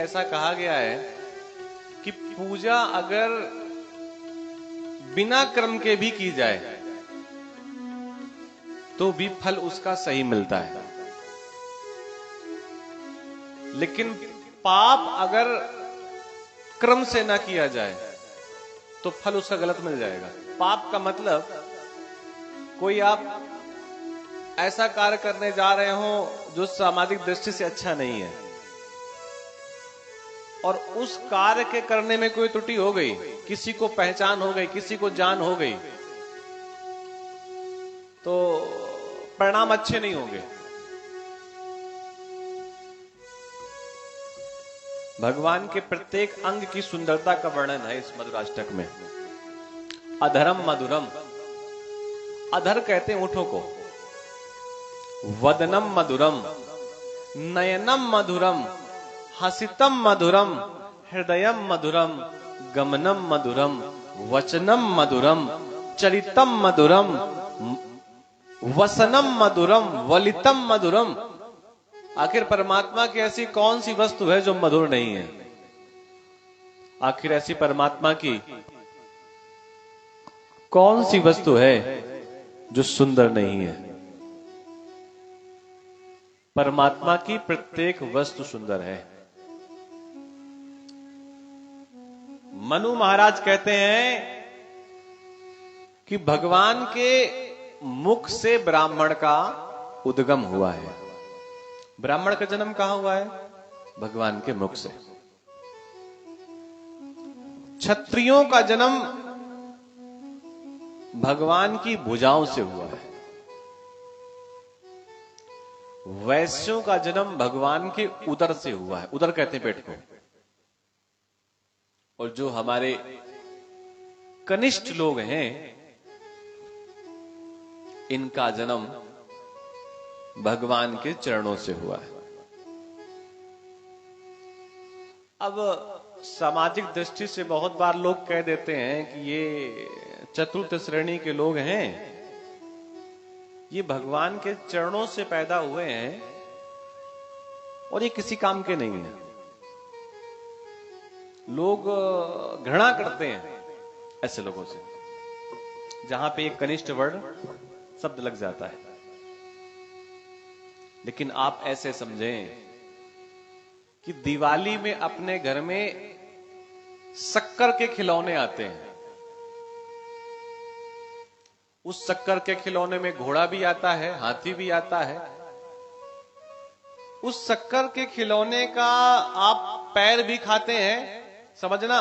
ऐसा कहा गया है कि पूजा अगर बिना क्रम के भी की जाए तो भी फल उसका सही मिलता है, लेकिन पाप अगर क्रम से ना किया जाए तो फल उसका गलत मिल जाएगा। पाप का मतलब कोई आप ऐसा कार्य करने जा रहे हो जो सामाजिक दृष्टि से अच्छा नहीं है और उस कार्य के करने में कोई त्रुटि हो गई, किसी को पहचान हो गई, किसी को जान हो गई, तो परिणाम अच्छे नहीं होंगे। भगवान के प्रत्येक अंग की सुंदरता का वर्णन है इस मधुराष्टक में। अधरम मधुरम, अधर कहते हैं ऊँटों को, वदनम मधुरम, नयनम मधुरम, हसितम मधुरम, हृदयम मधुरम, गमनम मधुरम, वचनम मधुरम, चरितम मधुरम, वसनम मधुरम, वलितम मधुरम। आखिर परमात्मा की ऐसी कौन सी वस्तु है जो मधुर नहीं है? आखिर ऐसी परमात्मा की कौन सी वस्तु है जो सुंदर नहीं है? परमात्मा की प्रत्येक वस्तु सुंदर है। मनु महाराज कहते हैं कि भगवान के मुख से ब्राह्मण का उद्गम हुआ है। ब्राह्मण का जन्म कहां हुआ है? भगवान के मुख से। क्षत्रियों का जन्म भगवान की भुजाओं से हुआ है। वैश्यों का जन्म भगवान के उदर से हुआ है। उदर कहते हैं पेट को। और जो हमारे कनिष्ठ लोग हैं, इनका जन्म भगवान के चरणों से हुआ है। अब सामाजिक दृष्टि से बहुत बार लोग कह देते हैं कि ये चतुर्थ श्रेणी के लोग हैं, ये भगवान के चरणों से पैदा हुए हैं और ये किसी काम के नहीं है। लोग घृणा करते हैं ऐसे लोगों से, जहां पे एक कनिष्ठ वर्ण शब्द लग जाता है। लेकिन आप ऐसे समझें कि दिवाली में अपने घर में शक्कर के खिलौने आते हैं। उस शक्कर के खिलौने में घोड़ा भी आता है, हाथी भी आता है। उस शक्कर के खिलौने का आप पैर भी खाते हैं, समझना,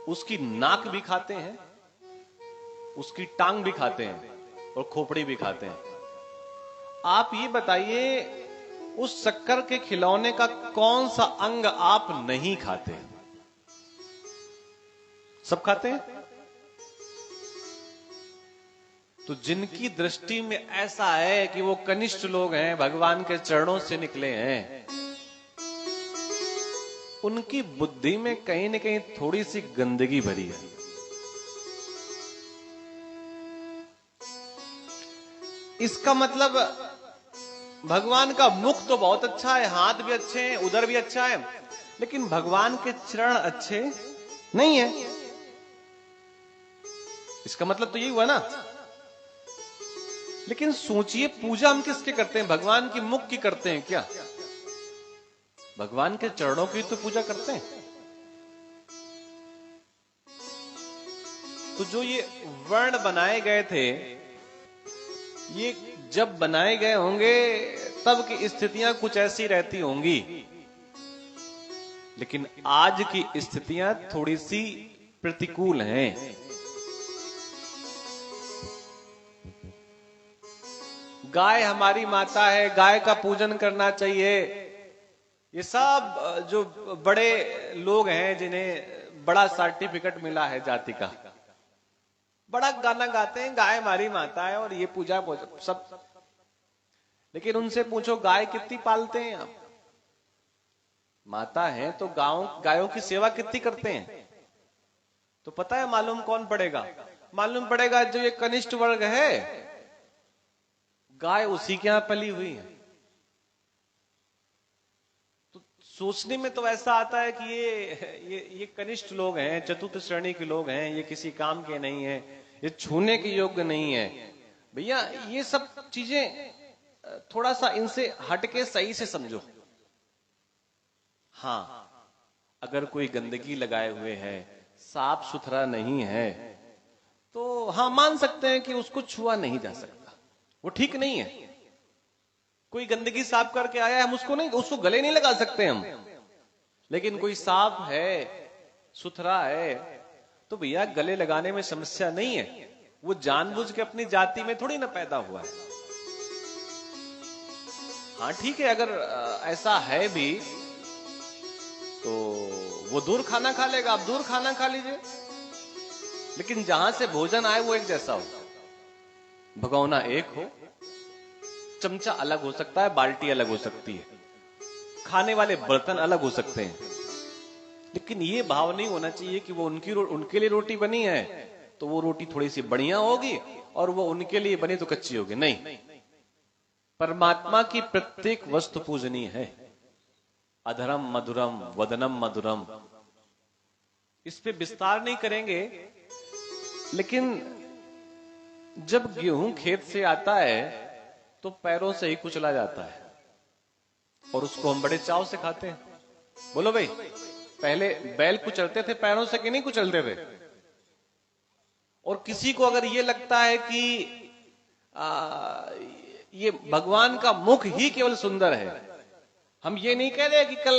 उसकी नाक भी खाते हैं, उसकी टांग भी खाते हैं और खोपड़ी भी खाते हैं। आप ये बताइए, उस शक्कर के खिलौने का कौन सा अंग आप नहीं खाते? सब खाते हैं। तो जिनकी दृष्टि में ऐसा है कि वो कनिष्ठ लोग हैं, भगवान के चरणों से निकले हैं, उनकी बुद्धि में कहीं न कहीं थोड़ी सी गंदगी भरी है। इसका मतलब भगवान का मुख तो बहुत अच्छा है, हाथ भी अच्छे हैं, उदर भी अच्छा है, लेकिन भगवान के चरण अच्छे नहीं है। इसका मतलब तो यही हुआ ना। लेकिन सोचिए, पूजा हम किसके करते हैं? भगवान की मुख की करते हैं क्या? भगवान के चरणों की तो पूजा करते हैं। तो जो ये वर्ण बनाए गए थे, ये जब बनाए गए होंगे तब की स्थितियां कुछ ऐसी रहती होंगी, लेकिन आज की स्थितियां थोड़ी सी प्रतिकूल हैं। गाय हमारी माता है, गाय का पूजन करना चाहिए। ये सब जो बड़े लोग हैं, जिन्हें बड़ा सर्टिफिकेट मिला है जाति का, बड़ा गाना गाते हैं, गाय हमारी माता है और ये पूजा सब। लेकिन उनसे पूछो, गाय कितनी पालते हैं आप? माता है तो गायों की सेवा कितनी करते हैं? तो पता है मालूम कौन पड़ेगा? मालूम पड़ेगा जो ये कनिष्ठ वर्ग है, गाय उसी के यहां पली हुई है। तो सोचने में तो ऐसा आता है कि ये कनिष्ठ लोग हैं, चतुर्थ श्रेणी के लोग हैं, ये किसी काम के नहीं है, ये छूने के योग्य नहीं है। भैया ये सब चीजें थोड़ा सा इनसे हटके सही से समझो। हाँ, अगर कोई गंदगी लगाए हुए है, साफ सुथरा नहीं है, तो हाँ मान सकते हैं कि उसको छुआ नहीं जा सकता, वो ठीक नहीं है। कोई गंदगी साफ करके आया है, हम उसको गले नहीं लगा सकते हम। लेकिन कोई साफ है, सुथरा है, तो भैया गले लगाने में समस्या नहीं है। वो जानबूझ के अपनी जाति में थोड़ी ना पैदा हुआ है। हाँ ठीक है, अगर ऐसा है भी तो वो दूर खाना खा लेगा, आप दूर खाना खा लीजिए। लेकिन जहां से भोजन आए वो एक जैसा हो, भगोना एक हो, चमचा अलग हो सकता है, बाल्टी अलग हो सकती है, खाने वाले बर्तन अलग हो सकते हैं, लेकिन ये भाव नहीं होना चाहिए कि वो उनके लिए रोटी बनी है तो वो रोटी थोड़ी सी बढ़िया होगी और वो उनके लिए बनी तो कच्ची होगी। नहीं, परमात्मा की प्रत्येक वस्तु पूजनीय है। अधरम मधुरम वदनम मधुरम, इस पे विस्तार नहीं करेंगे। लेकिन जब गेहूं खेत से आता है तो पैरों से ही कुचला जाता है और उसको हम बड़े चाव से खाते हैं। बोलो भाई, पहले बैल कुचलते थे पैरों से कि नहीं कुचलते थे? और किसी को अगर ये लगता है कि ये भगवान का मुख ही केवल सुंदर है, हम ये नहीं कह रहे कि कल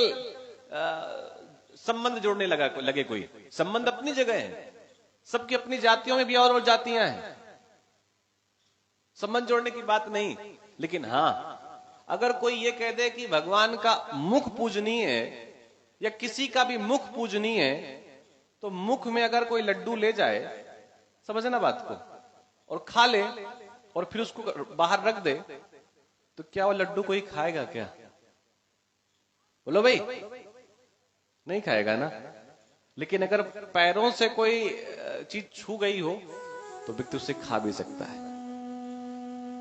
संबंध जोड़ने लगे कोई, संबंध अपनी जगह है, सबकी अपनी जातियों में भी और जातियां हैं, संबंध जोड़ने की बात नहीं। लेकिन हाँ, अगर कोई ये कह दे कि भगवान का मुख पूजनीय है या किसी का भी मुख पूजनीय है, तो मुख में अगर कोई लड्डू ले जाए, समझना बात को, और खा ले और फिर उसको बाहर रख दे, तो क्या वो लड्डू कोई खाएगा क्या? बोलो भाई, नहीं खाएगा ना। लेकिन अगर पैरों से कोई चीज छू गई हो तो व्यक्ति उसे खा भी सकता है।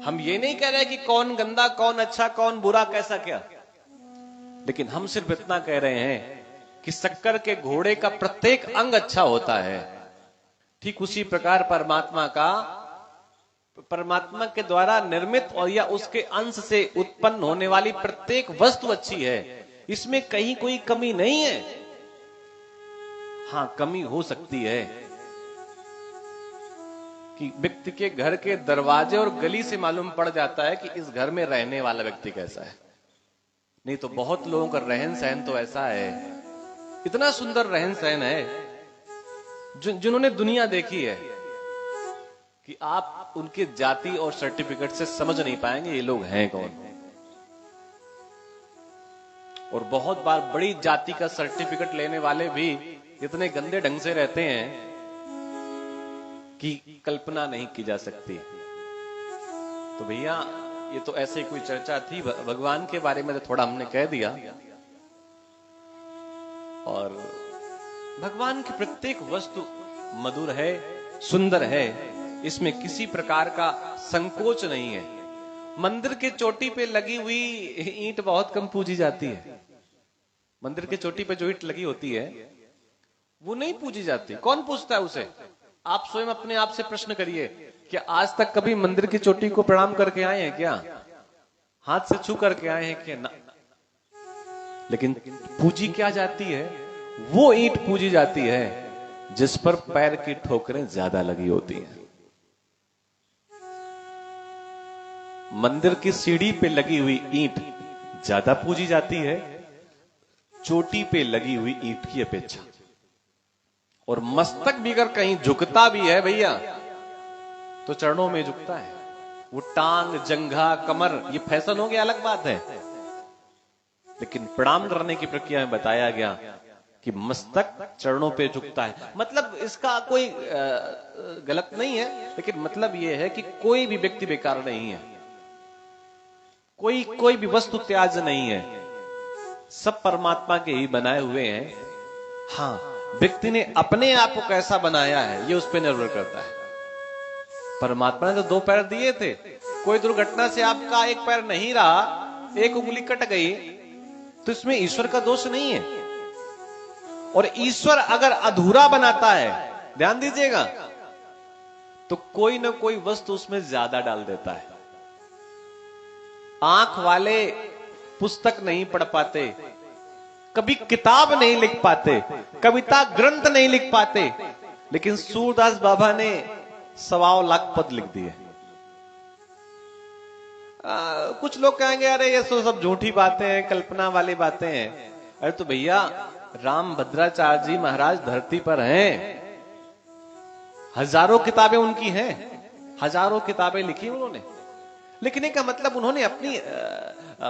हम ये नहीं कह रहे कि कौन गंदा, कौन अच्छा, कौन बुरा, कैसा क्या, लेकिन हम सिर्फ इतना कह रहे हैं कि शक्कर के घोड़े का प्रत्येक अंग अच्छा होता है। ठीक उसी प्रकार परमात्मा के द्वारा निर्मित और या उसके अंश से उत्पन्न होने वाली प्रत्येक वस्तु अच्छी है, इसमें कहीं कोई कमी नहीं है। हाँ, कमी हो सकती है कि व्यक्ति के घर के दरवाजे और गली से मालूम पड़ जाता है कि इस घर में रहने वाला व्यक्ति कैसा है। नहीं तो बहुत लोगों का रहन सहन तो ऐसा है, इतना सुंदर रहन सहन है, जिन्होंने दुनिया देखी है, कि आप उनके जाति और सर्टिफिकेट से समझ नहीं पाएंगे ये लोग हैं कौन। और बहुत बार बड़ी जाति का सर्टिफिकेट लेने वाले भी इतने गंदे ढंग से रहते हैं कि कल्पना नहीं की जा सकती। तो भैया ये तो ऐसे कोई चर्चा थी, भगवान के बारे में तो थोड़ा हमने कह दिया। और भगवान की प्रत्येक वस्तु मधुर है, सुंदर है, इसमें किसी प्रकार का संकोच नहीं है। मंदिर के चोटी पे लगी हुई ईंट बहुत कम पूजी जाती है। मंदिर के चोटी पे जो ईंट लगी होती है वो नहीं पूजी जाती। कौन पूछता है उसे? आप स्वयं अपने आप से प्रश्न करिए, क्या आज तक कभी मंदिर की चोटी को प्रणाम करके आए हैं क्या? हाथ से छू करके आए हैं क्या? ना। लेकिन पूजी क्या जाती है? वो ईंट पूजी जाती है जिस पर पैर की ठोकरें ज्यादा लगी होती हैं। मंदिर की सीढ़ी पे लगी हुई ईंट ज्यादा पूजी जाती है चोटी पे लगी हुई ईंट की अपेक्षा। और मस्तक भी अगर कहीं झुकता भी है भैया तो चरणों में झुकता है। वो टांग, जंघा, कमर, ये फैशन हो गया, अलग बात है, लेकिन प्रणाम करने की प्रक्रिया में बताया गया कि मस्तक चरणों पे झुकता है। मतलब इसका कोई गलत नहीं है, लेकिन मतलब यह है कि कोई भी व्यक्ति बेकार नहीं है, कोई भी वस्तु त्याज नहीं है, सब परमात्मा के ही बनाए हुए हैं। हाँ, व्यक्ति ने अपने आप को कैसा बनाया है ये उस पर निर्भर करता है। परमात्मा ने तो 2 पैर दिए थे, कोई दुर्घटना से आपका एक पैर नहीं रहा, एक उंगली कट गई, तो इसमें ईश्वर का दोष नहीं है। और ईश्वर अगर अधूरा बनाता है, ध्यान दीजिएगा, तो कोई ना कोई वस्तु उसमें ज्यादा डाल देता है। आंख वाले पुस्तक नहीं पढ़ पाते, कभी किताब नहीं लिख पाते, कविता ग्रंथ नहीं लिख पाते, लेकिन सूरदास बाबा ने 1.25 लाख पद लिख दिए। कुछ लोग कहेंगे अरे ये सब झूठी बातें हैं, कल्पना वाली बातें हैं। अरे तो भैया राम भद्राचार्य जी महाराज धरती पर हैं, हजारों किताबें उनकी हैं, हजारों किताबें लिखी उन्होंने। लिखने का मतलब उन्होंने अपनी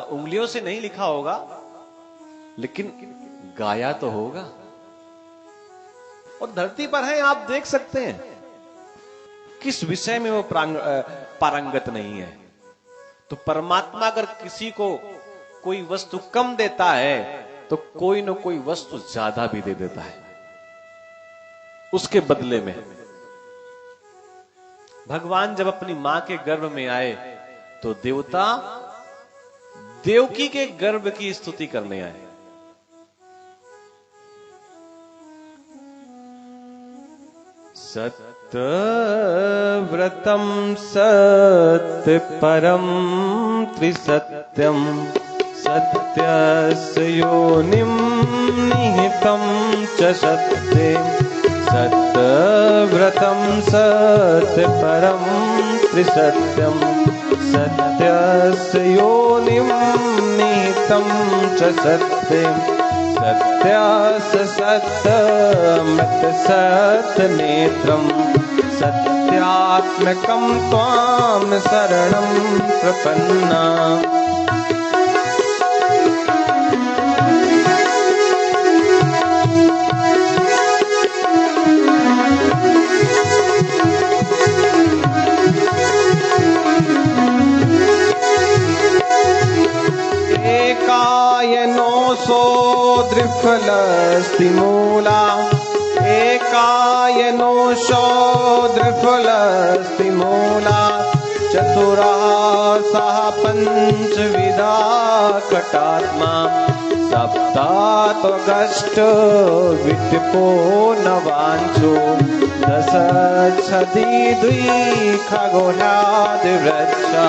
उंगलियों से नहीं लिखा होगा, लेकिन गाया तो होगा। और धरती पर हैं, आप देख सकते हैं किस विषय में वो पारंगत नहीं है। तो परमात्मा अगर किसी को कोई वस्तु कम देता है तो कोई ना कोई वस्तु ज्यादा भी दे देता है उसके बदले में। भगवान जब अपनी मां के गर्भ में आए तो देवता देवकी के गर्भ की स्तुति करने आए। सत्यव्रतम सत्य परम त्रिसत्यम सत्यस्य योनिं निहितं च सत्ये। सत्यव्रतम सत्य परम त्रिसत्यम सत्यस्य योनिं निहितं च सत्ये। सत्यस्य सत्यमृत सत्यनेत्रं सत्यात्मकं त्वां शरणं प्रपन्ना। एकायनोऽसो द्विफलस्तिमूला एकायनोऽसो द्विफलस्तिमूला चतुरासः पञ्चविधा कटात्मा सप्तात्वगष्ट विटपो नवांशो दश छदि द्वि खगोलादिवृक्षा।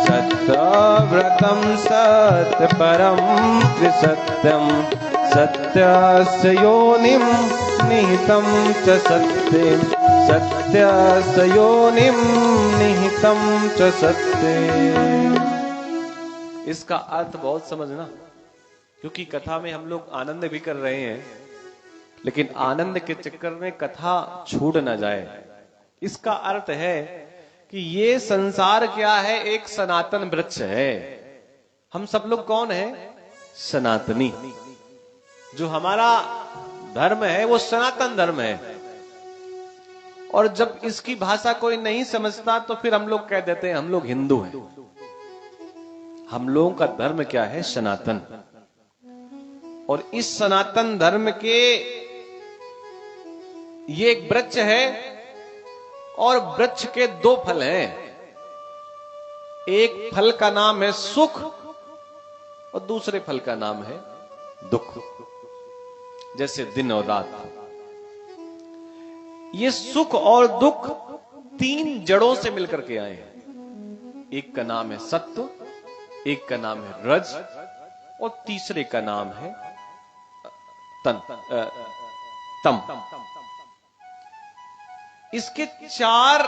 सत्यव्रतं सत्य परम त्रिसत्यं सत्यस्य योनिं निहितं च सत्ये। सत्यस्य योनिं निहितं च सत्ये। इसका अर्थ बहुत समझना, क्योंकि कथा में हम लोग आनंद भी कर रहे हैं, लेकिन आनंद के चक्कर में कथा छूट ना जाए। इसका अर्थ है कि ये संसार क्या है, एक सनातन वृक्ष है। हम सब लोग कौन है? सनातनी। जो हमारा धर्म है वो सनातन धर्म है। और जब इसकी भाषा कोई नहीं समझता तो फिर हम लोग कह देते हैं हम लोग हिंदू हैं। हम लोगों का धर्म क्या है? सनातन। और इस सनातन धर्म के ये एक वृक्ष है और वृक्ष के 2 फल हैं। एक फल का नाम है सुख और दूसरे फल का नाम है दुख। जैसे दिन और रात। ये सुख और दुख 3 जड़ों से मिलकर के आए हैं। एक का नाम है सत्व, एक का नाम है रज और तीसरे का नाम है तम। इसके 4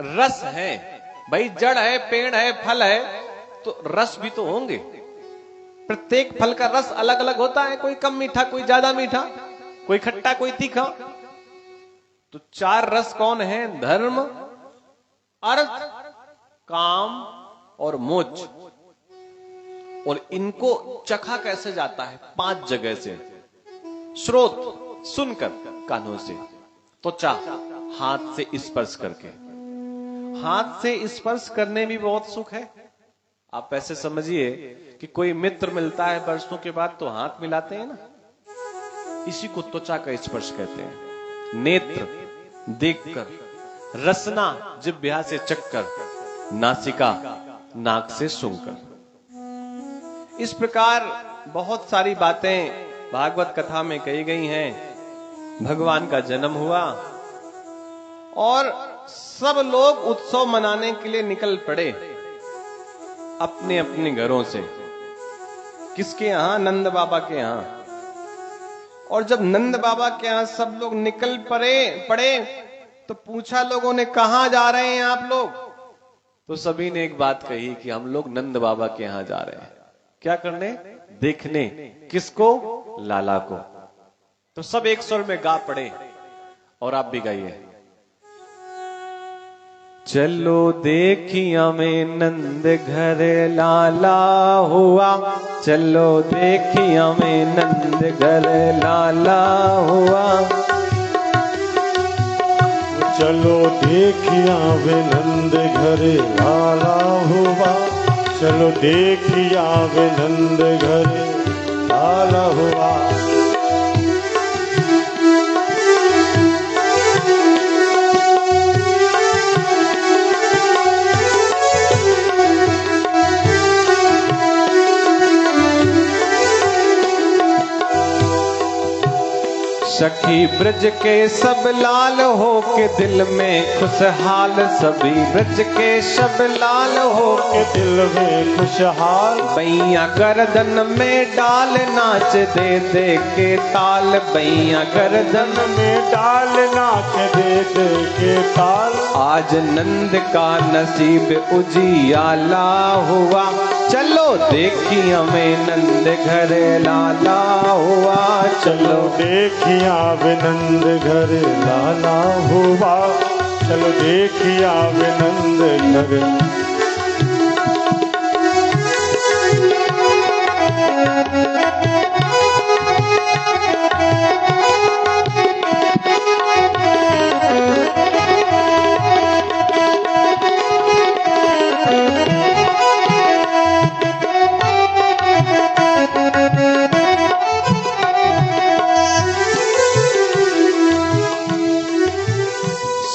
रस हैं। भाई जड़ है, पेड़ है, फल है, तो रस भी तो होंगे। प्रत्येक फल का रस अलग अलग होता है, कोई कम मीठा, कोई ज्यादा मीठा, कोई खट्टा, कोई तीखा। तो 4 रस कौन है? धर्म, अर्थ, काम और मोक्ष। और इनको चखा कैसे जाता है? 5 जगह से। श्रोत, सुनकर कानों से। त्वचा, हाथ से स्पर्श करके। हाथ से स्पर्श करने में बहुत सुख है। आप ऐसे समझिए कि कोई मित्र मिलता है वर्षों के बाद तो हाथ मिलाते हैं ना, इसी को त्वचा का स्पर्श कहते हैं। नेत्र देखकर, रसना जिह्वा से चखकर, नासिका नाक से सूंघकर। इस प्रकार बहुत सारी बातें भागवत कथा में कही गई हैं। भगवान का जन्म हुआ और सब लोग उत्सव मनाने के लिए निकल पड़े अपने अपने घरों से। किसके यहां? नंद बाबा के यहां। और जब नंद बाबा के यहां सब लोग निकल पड़े तो पूछा लोगों ने, कहां जा रहे हैं आप लोग? तो सभी ने एक बात कही कि हम लोग नंद बाबा के यहां जा रहे हैं। क्या करने? देखने। किसको? लाला को। तो सब एक स्वर में गा पड़े और आप भी गाइए। चलो देखिया में नंद घर लाला हुआ, चलो देखिया में नंद घर लाला हुआ, चलो देखिया वे नंद घर लाला हुआ, चलो देखिया वे नंद घर लाला हुआ। सखी ब्रज के सब लाल हो के दिल में खुशहाल, सभी ब्रज के सब लाल हो के दिल में खुशहाल, बैया गर्दन में डाल नाच दे दे के ताल, बैया गर्दन में डाल नाच दे दे के ताल। आज नंद का नसीब उजियाला हुआ, चलो देखी हमें नंद घर लाला हुआ, चलो देखिया वे नंद घर लाला हुआ, चलो देखिया वे नंद घर।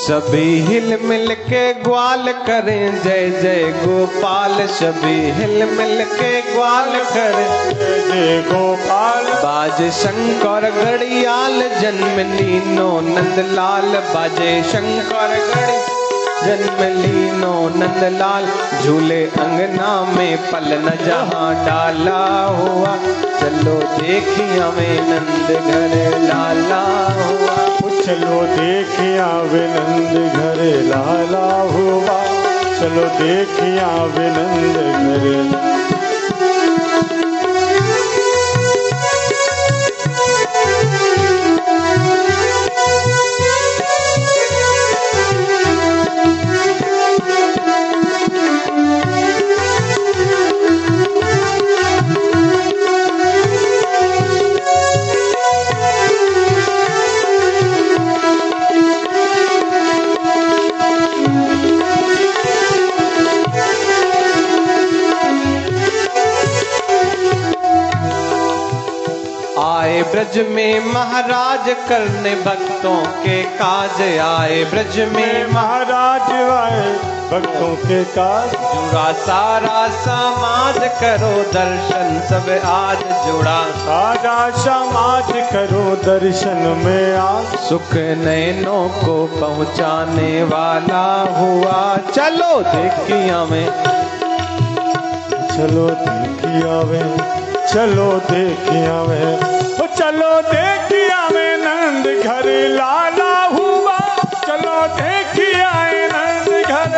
सभी हिल मिल के ग्वाल करें जय जय गोपाल, सभी हिल मिल के ग्वाल करें जय जय गोपाल। बाजे शंकर घड़ियाल जन्म लीनो नंदलाल, बाजे शंकर घड़ी जन्म लीनो नंदलाल, झूले अंगना में पलन जहां डाला हुआ, चलो देखिया में नंद घर लाला हुआ, चलो देखिया वे नंद घर लाला हुआ, चलो देखिया वे नंद घर। ब्रज में महाराज करने भक्तों के काज, आए ब्रज में महाराज आए भक्तों के काज, जुड़ा सारा समाज करो दर्शन सब आज जुड़ा, सारा समाज करो दर्शन में आज, सुख नैनों को पहुँचाने वाला हुआ, चलो देखिया में, चलो देखिया में, चलो देखिया में, चलो देखिया में नंद घर लाला हुआ, चलो देखिया नंद घर।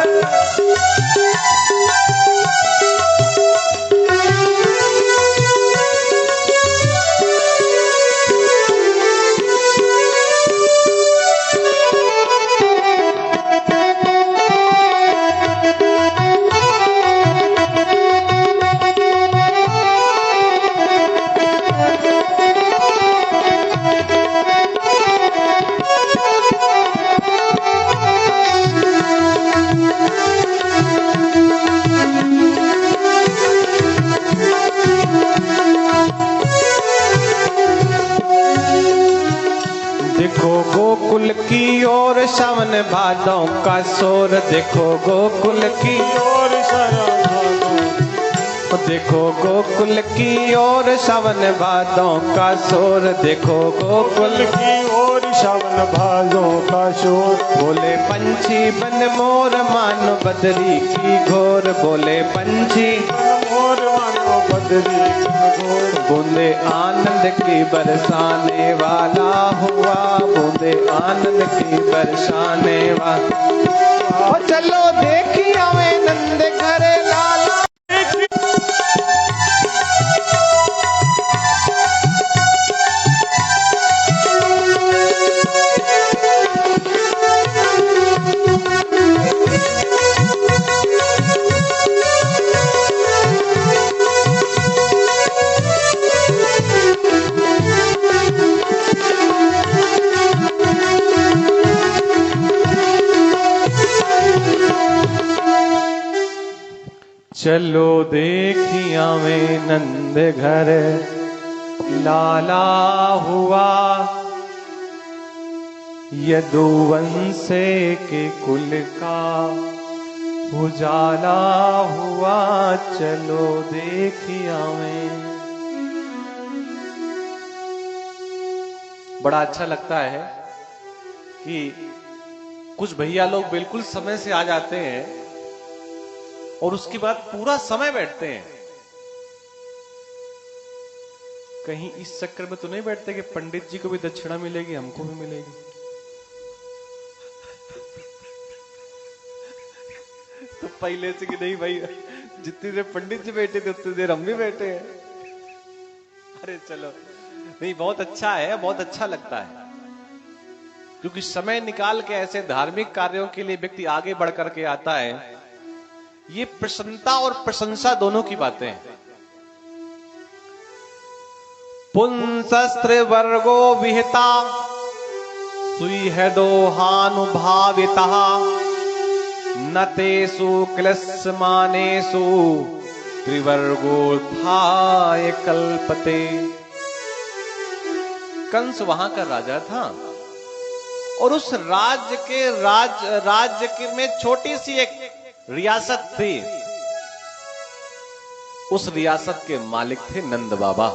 देखो गोकुल की ओर सावन भादों का शोर, देखो गोकुल की ओर देखो गोकुल की ओर श्रवण भादों का शोर, देखो गोकुल की ओर श्रवण भादों का शोर। बोले पंछी बन मोर मानो बदरी की घोर, बोले पंछी मोर मानो बदरी की घोर। बूंदे आनंद की बरसाने वाला हुआ, बूंदे आनंद की बरसाने वाला। चलो देखी हमें नंद घरे लाला। चलो देखिया में नंद घर लाला हुआ, यदुवंश के कुल का उजाला हुआ। चलो देखिया में। बड़ा अच्छा लगता है कि कुछ भैया लोग बिल्कुल समय से आ जाते हैं और उसके बाद पूरा समय बैठते हैं। कहीं इस चक्कर में तो नहीं बैठते कि पंडित जी को भी दक्षिणा मिलेगी, हमको भी मिलेगी। तो पहले से कि नहीं भाई, जितनी देर पंडित जी बैठे थे उतनी देर हम भी बैठे हैं। अरे चलो, नहीं बहुत अच्छा है, बहुत अच्छा लगता है, क्योंकि समय निकाल के ऐसे धार्मिक कार्यों के लिए व्यक्ति आगे बढ़ करके आता है। ये प्रसन्नता और प्रशंसा दोनों की बातें हैं। पुंसस्त्र वर्गो विहिता सुहृदो हानुभाविता न तेषु क्लिश्यमानेषु त्रिवर्गोत्थाय कल्पते। कंस वहां का राजा था और उस राज्य के में छोटी सी एक रियासत थी। उस रियासत के मालिक थे नंद बाबा,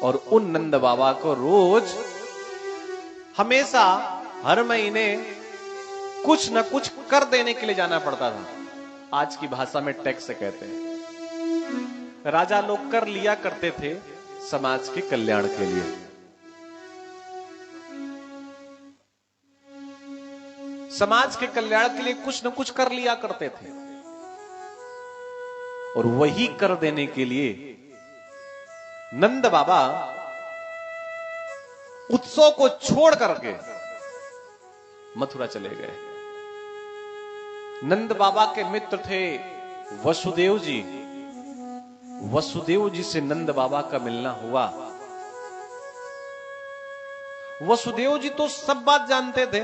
और उन नंद बाबा को रोज हमेशा हर महीने कुछ न कुछ कर देने के लिए जाना पड़ता था। आज की भाषा में टैक्स कहते हैं। राजा लोग कर लिया करते थे समाज के कल्याण के लिए। समाज के कल्याण के लिए कुछ न कुछ कर लिया करते थे, और वही कर देने के लिए नंद बाबा उत्सव को छोड़ करके मथुरा चले गए। नंद बाबा के मित्र थे वसुदेव जी। वसुदेव जी से नंद बाबा का मिलना हुआ। वसुदेव जी तो सब बात जानते थे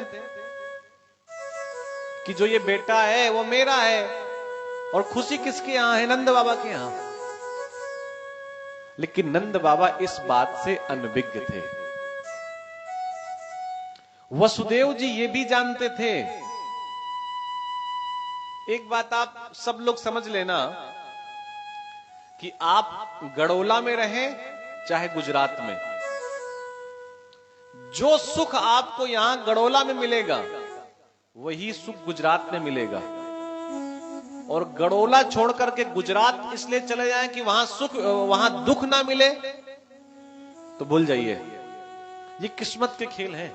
कि जो ये बेटा है वो मेरा है, और खुशी किसके यहां है? नंद बाबा के यहां। लेकिन नंद बाबा इस बात से अनभिज्ञ थे। वसुदेव जी ये भी जानते थे। एक बात आप सब लोग समझ लेना कि आप गड़ोला में रहें चाहे गुजरात में, जो सुख आपको यहां गड़ोला में मिलेगा वही सुख गुजरात में मिलेगा। और गड़ोला छोड़ करके गुजरात इसलिए चले जाएं कि वहां दुख ना मिले, तो भूल जाइए। ये किस्मत के खेल हैं।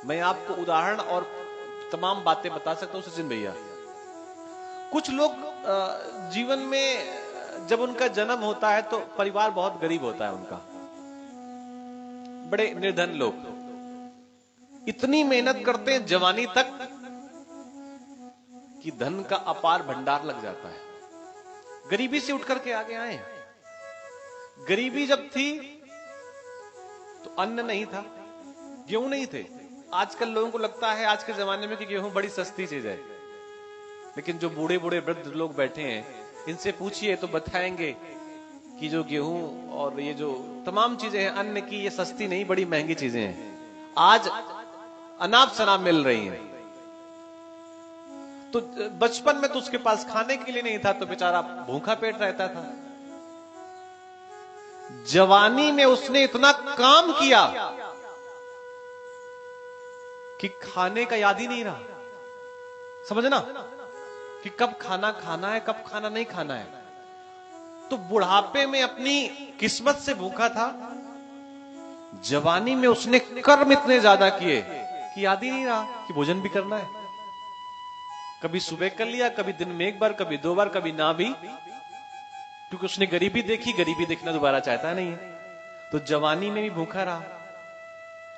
मैं आपको उदाहरण और तमाम बातें बता सकता हूं सचिन भैया। कुछ लोग जीवन में जब उनका जन्म होता है तो परिवार बहुत गरीब होता है उनका, बड़े निर्धन लोग इतनी मेहनत करते हैं जवानी तक कि धन का अपार भंडार लग जाता है। गरीबी से उठ करके आगे आए। गरीबी जब थी तो अन्न नहीं था, गेहूं नहीं थे। आजकल लोगों को लगता है आज के जमाने में कि गेहूं बड़ी सस्ती चीज है, लेकिन जो बूढ़े बूढ़े वृद्ध लोग बैठे हैं इनसे पूछिए तो बताएंगे कि जो गेहूं और ये जो तमाम चीजें हैं अन्न की, ये सस्ती नहीं, बड़ी महंगी चीजें हैं। आज अनाप शनाप मिल रही हैं। तो बचपन में तो उसके पास खाने के लिए नहीं था, तो बेचारा भूखा पेट रहता था। जवानी में उसने इतना काम किया कि खाने का याद ही नहीं रहा। समझना कि कब खाना खाना है, कब खाना नहीं खाना है। तो बुढ़ापे में अपनी किस्मत से भूखा था, जवानी में उसने कर्म इतने ज्यादा किए कि याद ही नहीं रहा कि भोजन भी करना है। कभी सुबह कर लिया, कभी दिन में एक बार, कभी 2 बार, कभी ना भी, क्योंकि उसने गरीबी देखी, गरीबी देखना दोबारा चाहता नहीं है। तो जवानी में भी भूखा रहा,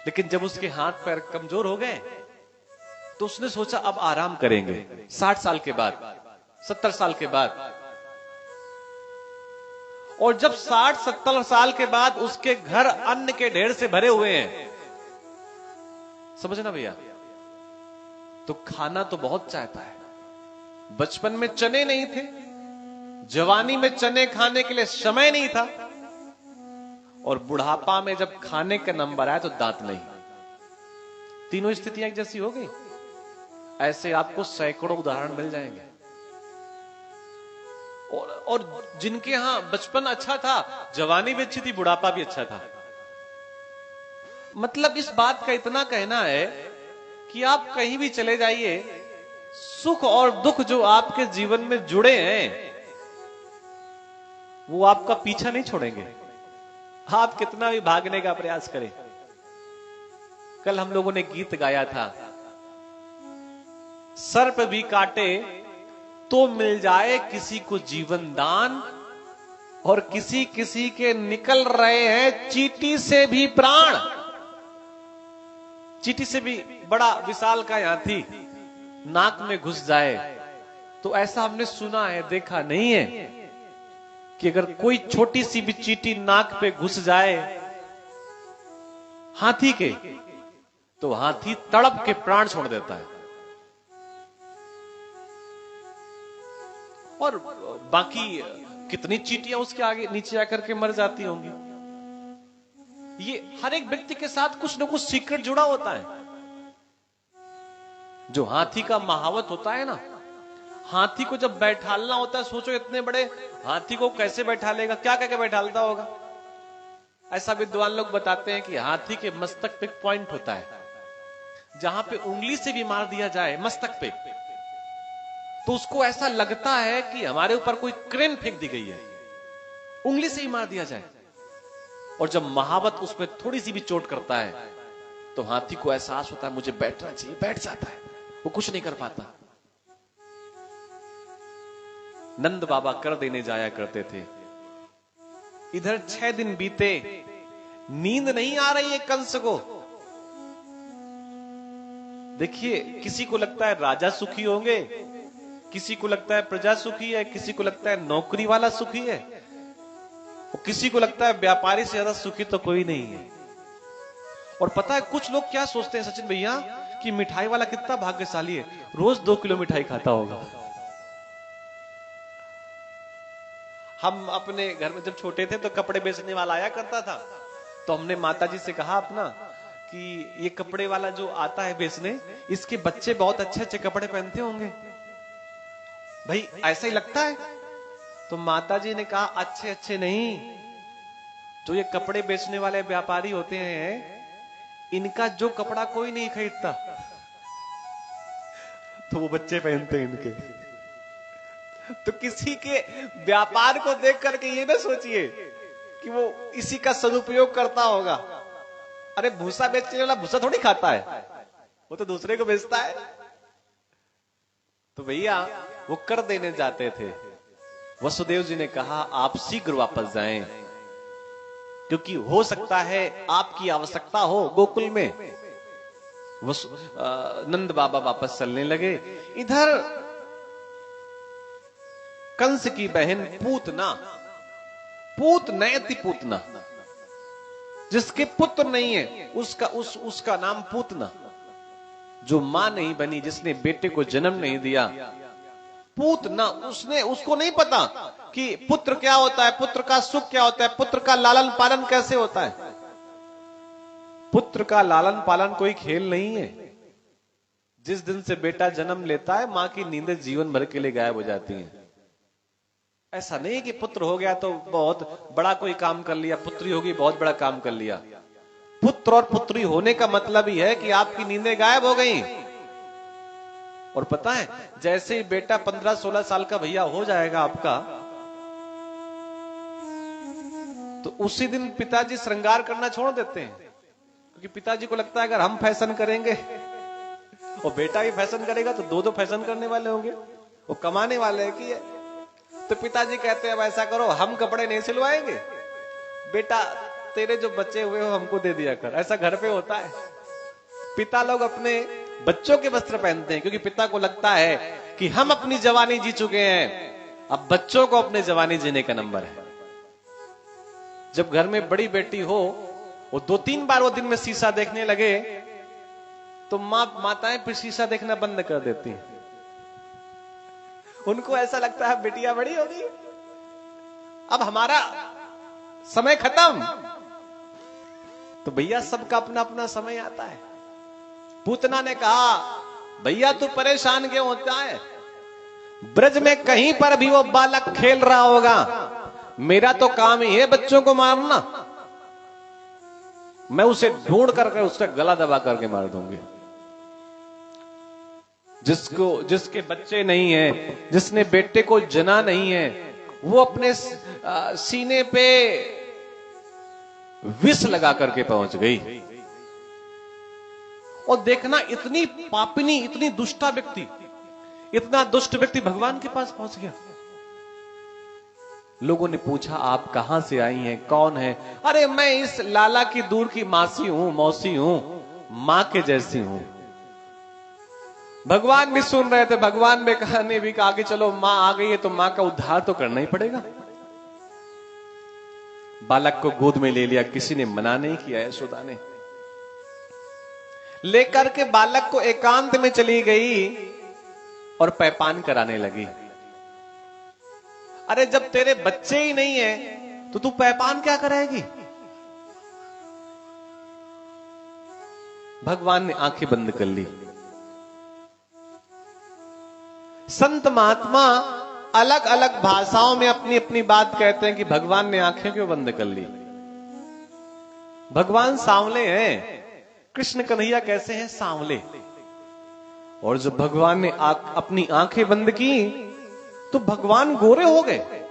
लेकिन जब उसके हाथ पैर कमजोर हो गए तो उसने सोचा अब आराम करेंगे। 60 साल के बाद, 70 साल के बाद, और जब 60-70 साल के बाद उसके घर अन्न के ढेर से भरे हुए हैं, समझना भैया, तो खाना तो बहुत चाहता है। बचपन में चने नहीं थे, जवानी में चने खाने के लिए समय नहीं था, और बुढ़ापा में जब खाने का नंबर आया तो दांत नहीं। तीनों स्थितियां एक जैसी हो गई। ऐसे आपको सैकड़ों उदाहरण मिल जाएंगे। और जिनके यहां बचपन अच्छा था, जवानी भी अच्छी थी, बुढ़ापा भी अच्छा था। मतलब इस बात का इतना कहना है कि आप कहीं भी चले जाइए, सुख और दुख जो आपके जीवन में जुड़े हैं वो आपका पीछा नहीं छोड़ेंगे, आप कितना भी भागने का प्रयास करें। कल हम लोगों ने गीत गाया था, सर्प भी काटे तो मिल जाए किसी को जीवन दान, और किसी किसी के निकल रहे हैं चींटी से भी प्राण। चींटी से भी बड़ा विशाल का हाथी नाक में घुस जाए तो ऐसा हमने सुना है, देखा नहीं है, कि अगर कोई छोटी सी भी चींटी नाक पे घुस जाए हाथी के, तो हाथी तड़प के प्राण छोड़ देता है। और बाकी कितनी चींटियां उसके आगे नीचे आकर के मर जाती होंगी। ये हर एक व्यक्ति के साथ कुछ ना कुछ सीक्रेट जुड़ा होता है। जो हाथी का महावत होता है ना, हाथी को जब बैठालना होता है, सोचो इतने बड़े हाथी को कैसे बैठालेगा, क्या क्या बैठालता होगा। ऐसा विद्वान लोग बताते हैं कि हाथी के मस्तक पे पॉइंट होता है, जहां पे उंगली से भी मार दिया जाए मस्तक पे, तो उसको ऐसा लगता है कि हमारे ऊपर कोई क्रेन फेंक दी गई है, उंगली से ही मार दिया जाए। और जब महावत उसमें थोड़ी सी भी चोट करता है तो हाथी को एहसास होता है मुझे बैठना चाहिए, बैठ जाता है, वो कुछ नहीं कर पाता। नंद बाबा कर देने जाया करते थे, इधर 6 दिन बीते, नींद नहीं आ रही है कंस को। देखिए, किसी को लगता है राजा सुखी होंगे, किसी को लगता है प्रजा सुखी है, किसी को लगता है नौकरी वाला सुखी है, और किसी को लगता है व्यापारी से ज्यादा सुखी तो कोई नहीं है। और पता है कुछ लोग क्या सोचते हैं सचिन भैया, कि मिठाई वाला कितना भाग्यशाली है, रोज 2 किलो मिठाई खाता होगा। हम अपने घर में जब छोटे थे तो कपड़े बेचने वाला आया करता था, तो हमने माताजी से कहा अपना कि ये कपड़े वाला जो आता है बेचने, इसके बच्चे बहुत अच्छे अच्छे कपड़े पहनते होंगे, भाई ऐसा ही लगता है। तो माताजी ने कहा अच्छे अच्छे नहीं, जो ये कपड़े बेचने वाले व्यापारी होते हैं, इनका जो कपड़ा कोई नहीं खरीदता तो वो बच्चे पहनते हैं इनके। तो किसी के व्यापार को देख करके ये ना सोचिए कि वो इसी का सदुपयोग करता होगा। अरे भूसा बेचने वाला भूसा थोड़ी खाता है, वो तो दूसरे को बेचता है। तो भैया वो कर देने जाते थे। वसुदेव जी ने कहा आप शीघ्र वापस जाएं, क्योंकि हो सकता है आपकी आवश्यकता हो गोकुल में। नंद बाबा वापस चलने लगे। इधर कंस की बहन पूतना, पूतनयति पूतना, जिसके पुत्र नहीं है उसका नाम पूतना, जो मां नहीं बनी, जिसने बेटे को जन्म नहीं दिया, पूतना। उसको नहीं पता कि पुत्र क्या होता है, पुत्र का सुख क्या होता है, पुत्र का लालन पालन कैसे होता है। पुत्र का लालन पालन कोई खेल नहीं है। जिस दिन से बेटा जन्म लेता है मां की नींदें जीवन भर के लिए गायब हो जाती हैं। ऐसा नहीं कि पुत्र हो गया तो बहुत बड़ा कोई काम कर लिया, पुत्री होगी बहुत बड़ा काम कर लिया। पुत्र और पुत्री होने का मतलब ही है कि आपकी नींदें गायब हो गई। और पता है, जैसे ही बेटा 15-16 साल का भैया हो जाएगा आपका, तो उसी दिन पिताजी श्रृंगार करना छोड़ देते हैं, क्योंकि पिताजी को लगता है अगर हम फैशन करेंगे और बेटा भी फैशन करेगा तो दो फैशन करने वाले होंगे, वो कमाने वाले हैं कि है। तो पिताजी कहते हैं अब ऐसा करो, हम कपड़े नहीं सिलवाएंगे, बेटा तेरे जो बच्चे हुए हो हमको दे दिया कर। ऐसा घर पे होता है। पिता लोग अपने बच्चों के वस्त्र पहनते हैं, क्योंकि पिता को लगता है कि हम अपनी जवानी जी चुके हैं, अब बच्चों को अपने जवानी जीने का नंबर है। जब घर में बड़ी बेटी हो, वो 2-3 बार वो दिन में शीशा देखने लगे, तो माताएं फिर शीशा देखना बंद कर देती हैं। उनको ऐसा लगता है बेटियां बड़ी होगी, अब हमारा समय खत्म। तो भैया सबका अपना अपना समय आता है। पूतना ने कहा भैया तू परेशान क्यों होता है, ब्रज में कहीं पर भी वो बालक खेल रहा होगा, मेरा तो काम ही है बच्चों को मारना, मैं उसे ढूंढ करके उसका गला दबा करके मार दूंगी। जिसके बच्चे नहीं है, जिसने बेटे को जना नहीं है, वो अपने सीने पे विष लगा करके पहुंच गई। और देखना, इतनी पापिनी, इतनी दुष्टा व्यक्ति, इतना दुष्ट व्यक्ति भगवान के पास पहुंच गया। लोगों ने पूछा आप कहां से आई हैं, कौन है? अरे मैं इस लाला की दूर की मासी हूं, मौसी हूं, मां के जैसी हूं। भगवान भी सुन रहे थे। भगवान ने भी कहा कि चलो मां आ गई है तो मां का उद्धार तो करना ही पड़ेगा। बालक को गोद में ले लिया, किसी ने मना नहीं किया। यशोदा ने लेकर के बालक को एकांत में चली गई और पैपान कराने लगी। अरे जब तेरे बच्चे ही नहीं है तो तू पैपान क्या कराएगी? भगवान ने आंखें बंद कर ली। संत महात्मा अलग अलग भाषाओं में अपनी अपनी बात कहते हैं कि भगवान ने आंखें क्यों बंद कर ली। भगवान सांवले हैं। कृष्ण कन्हैया कैसे हैं? सांवले। और जब भगवान ने अपनी आंखें बंद की तो भगवान गोरे हो गए।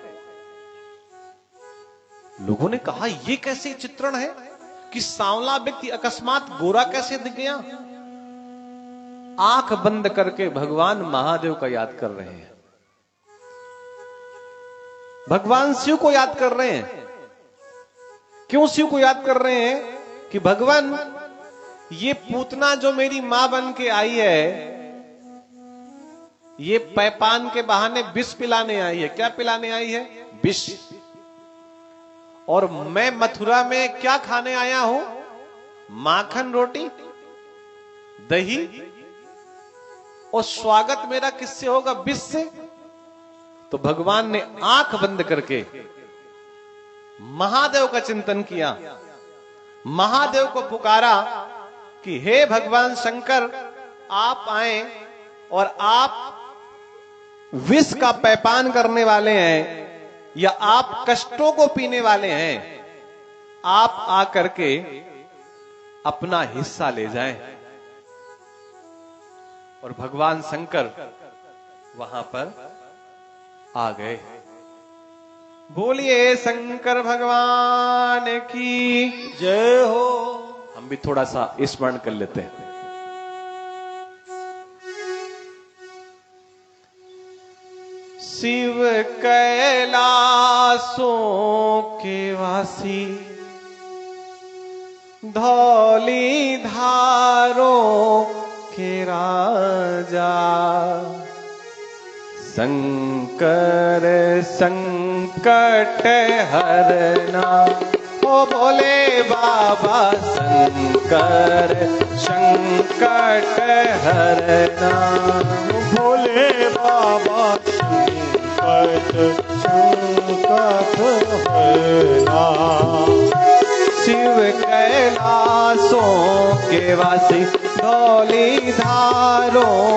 लोगों ने कहा ये कैसे चित्रण है कि सांवला व्यक्ति अकस्मात गोरा कैसे दिख गया? आंख बंद करके भगवान महादेव का याद कर रहे हैं, भगवान शिव को याद कर रहे हैं। क्यों शिव को याद कर रहे हैं? कि भगवान ये पूतना जो मेरी मां बन के आई है, ये पैपान के बहाने विष पिलाने आई है। क्या पिलाने आई है? विष। और मैं मथुरा में क्या खाने आया हूं? माखन रोटी, दही। और स्वागत मेरा किससे होगा? विष से। तो भगवान ने आंख बंद करके महादेव का चिंतन किया, महादेव को पुकारा कि हे भगवान शंकर, आप आए और आप विष का पैपान करने वाले हैं या आप कष्टों को पीने वाले हैं, आप आकर के अपना हिस्सा ले जाएं। और भगवान शंकर वहां पर आ गए। बोलिए शंकर भगवान की जय हो। हम भी थोड़ा सा स्मरण कर लेते हैं। शिव कैलासों के वासी, धौली धारों के राजा, शंकर संकट हरना। ओ भोले बाबा शंकर संकट हरना। भोले बाबा संकट हरना। शिव शिव कैलाशों के वासी, धौलीधारों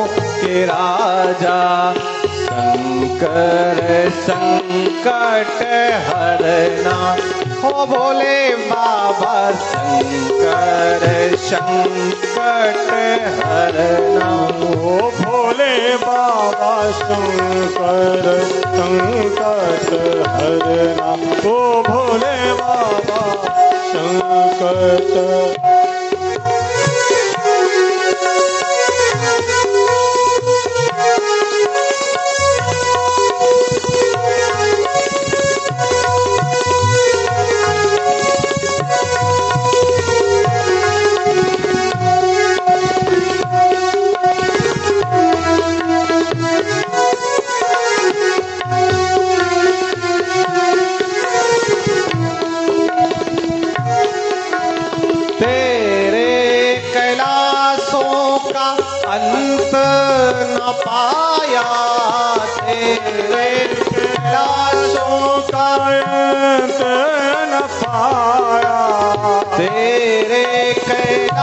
के राजा, शंकर संकट हरना, हो भोले बाबा शंकर संकट हरना। ओ भोले बाबा शंकर संकट हरना, ओ भोले बाबा संकट। अंत न पाया, तेरे कैलाशों का अंत न पाया, तेरे कैलाशों